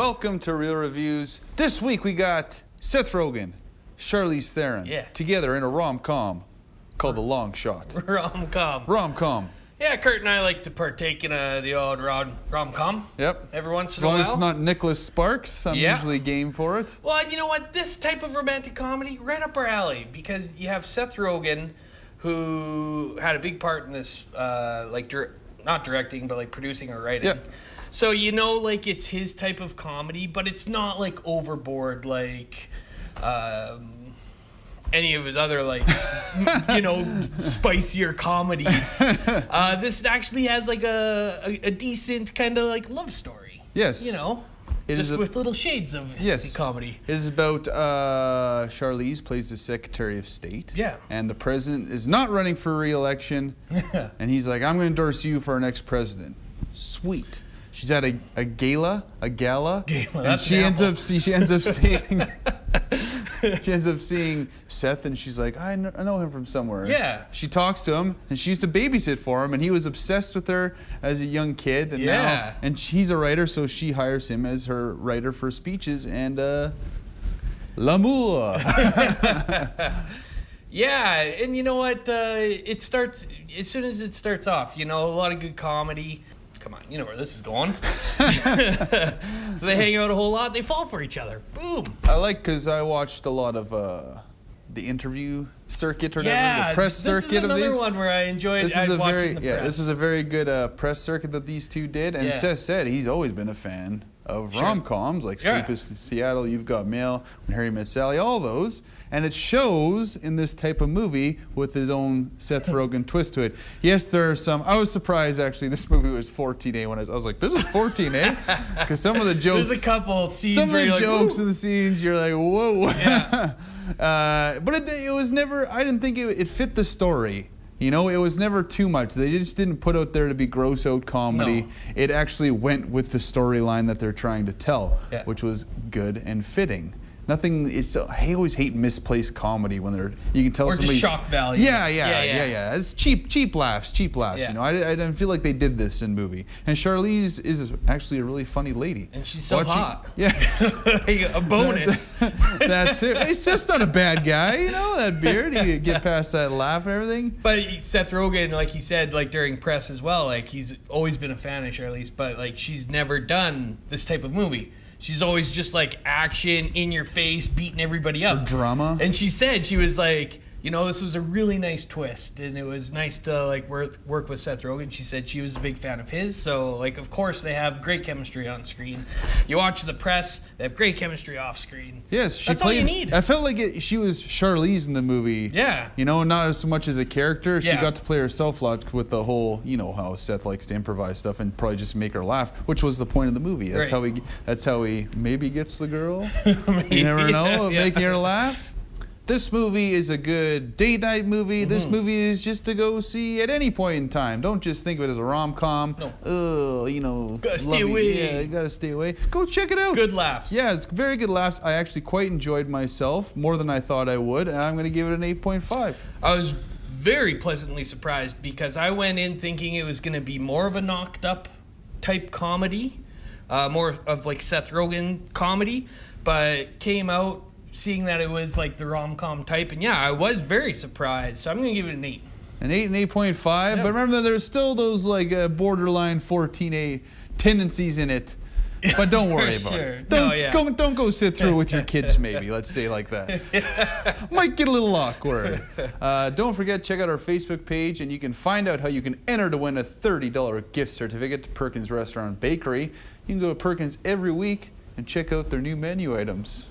Welcome to Real Reviews. This week we got Seth Rogen, Charlize Theron, together in a rom-com called The Long Shot. Rom-com. Rom-com. Yeah, Kurt and I like to partake in the old rom-com. Yep. Every once in a while. As long as it's not Nicholas Sparks, I'm usually game for it. Well, and you know what? This type of romantic comedy, right up our alley, because you have Seth Rogen, who had a big part in this, not directing, but like producing or writing. Yeah. So you know, like it's his type of comedy, but it's not like overboard like any of his other like spicier comedies. This actually has like a decent kind of like love story. Yes. You know, it just is with little shades of comedy. It is about Charlize plays the Secretary of State. Yeah. And the president is not running for re-election. And he's like, I'm going to endorse you for our next president. Sweet. She's at a gala, and she ends up seeing Seth, and she's like, I know him from somewhere. Yeah. She talks to him, and she used to babysit for him, and he was obsessed with her as a young kid, and he's a writer, so she hires him as her writer for speeches, and l'amour. Yeah, and you know what? It starts as soon as it starts off. You know, a lot of good comedy. Come on, you know where this is going. So they hang out a whole lot. They fall for each other. Boom. I like because I watched a lot of the interview circuit or whatever, the press circuit of these. This is another one where I enjoyed watching the press. This is a very good press circuit that these two did. And Seth said he's always been a fan of rom-coms like Sleepless in Seattle, You've Got Mail, When Harry Met Sally, all those. And it shows in this type of movie with his own Seth Rogen twist to it. Yes, there are some. I was surprised actually. This movie was 14A when I was like, "This is 14A," because some of the jokes. There's a couple scenes. Some of the jokes in the scenes, you're like, "Whoa!" Yeah. But it was never. I didn't think it fit the story. You know, it was never too much. They just didn't put out there to be gross out comedy. No. It actually went with the storyline that they're trying to tell, which was good and fitting. Nothing. I always hate misplaced comedy when you can tell somebody's just shock value. Yeah. It's cheap laughs. Yeah. You know, I didn't feel like they did this in movie. And Charlize is actually a really funny lady. And she's so hot. Yeah. A bonus. That's it. He's just not a bad guy. You know, that beard. You get past that laugh and everything. But Seth Rogen, like he said, like during press as well, like he's always been a fan of Charlize, but like she's never done this type of movie. She's always just like action, in your face, beating everybody up. Or drama. And she said, she was like, you know, this was a really nice twist, and it was nice to like work with Seth Rogen. She said she was a big fan of his, so like of course they have great chemistry on screen. You watch the press, they have great chemistry off screen. Yes, that's all you need. I felt like she was Charlize in the movie. Yeah. You know, not as much as a character. She got to play herself a lot with the whole, you know, how Seth likes to improvise stuff and probably just make her laugh, which was the point of the movie. That's how he maybe gets the girl. You never know, making her laugh. This movie is a good date night movie. This movie is just to go see at any point in time. Don't just think of it as a rom-com. No. You know. Gotta stay away. Yeah, you gotta stay away. Go check it out. Good laughs. Yeah, it's very good laughs. I actually quite enjoyed myself, more than I thought I would, and I'm gonna give it an 8.5. I was very pleasantly surprised because I went in thinking it was gonna be more of a knocked up type comedy, more of like Seth Rogen comedy, but came out seeing that it was like the rom-com type, and I was very surprised, so I'm gonna give it an 8. An 8 and 8.5, but remember there's still those like borderline 14A tendencies in it, but don't worry about it. Don't go sit through with your kids maybe, let's say like that. Might get a little awkward. Don't forget, check out our Facebook page, and you can find out how you can enter to win a $30 gift certificate to Perkins Restaurant and Bakery. You can go to Perkins every week and check out their new menu items.